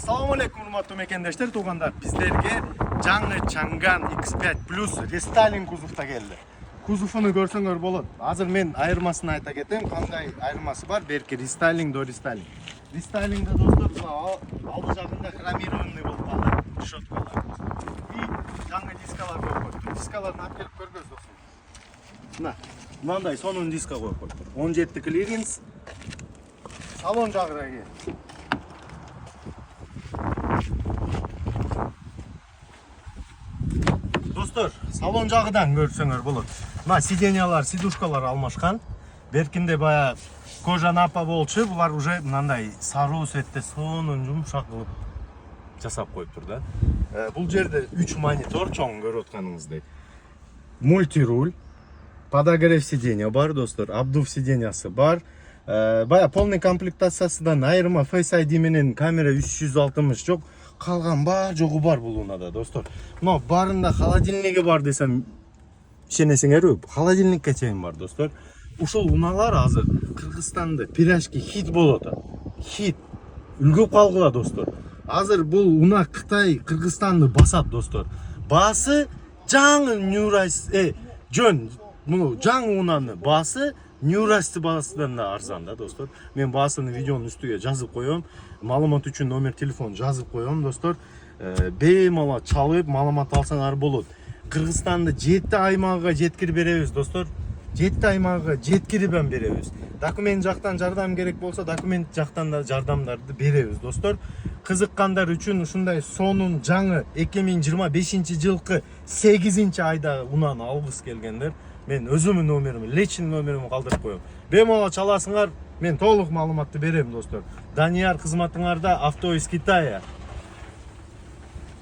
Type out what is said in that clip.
Assalamu alaikum урматтуу мекендештер, туугандар. Биздерге жаңы Чанган X5 Plus рестайлинг кузовта келди. Кузовуну көрсөңөр болот. Азыр мен айырмасын айта кетем. Кандай айырмасы бар? Берки рестайлинг до рестайлинг. Рестайлингде достор, алды жагында хромированный болуп калды. Решеткалар. И жаңы дискалар коюп коюптур. Дискаларды алып келип көргөз достор. Мына, мындай сонун диска коюп коюптур. 17 клиренс. Салон жагыраги. Достор, салон жагыдан көрсөңөр болот. Мына сиденьялар, сидушкалар алмашкан. Беркинде бая кожа напа болчу, булар уже мындай сары цветте сонун жумшак кылып жасап коюптур да. Бул жерде 3 монитор чоң көрүп атканыңыздай. Мультируль, подогрев сиденья бар, достор, обдув сиденьясы бар. Бая полный комплектациясынан айырма Face ID менен камера 360 жок. Калган бар, жогу бар бул унада, достор. Но барында холодильниги бар десем ишенесиңерби? Холодильникке чейин бар, достор. Ушул уналар азыр Кыргызстанда пирожки хит болот. Хит. Үлгүп калгыла, достор. Азыр бул уна Кытай Кыргызстанды басат, достор. Баасы жаңы Нюрайс, муну жаңы унаны баасы Нюрайсты баасынан да арзан да, достор. Мен баасын видеонун үстүгө жазып коем. Маалымат үчүн номер телефон жазып коем, достор. Беймала чалып маалымат алсаңар болот. Кыргызстанды 7 аймагга жеткирип беребиз, достор. 7 аймагга жеткирип беребиз. Документ жактан жардам керек болсо, документ жактан да жардамдарды беребиз, достор. Кызыккандар үчүн ушундай сонун жаңы 2025-жылкы 8-айда унаны алгыс келгендер, мен өзүмдүн номеримди, личный номеримди калтырып коем. Бемала чаласыңар, мен толук маалыматты берем, достор. Данияр кызматыңарда, авто из Китая.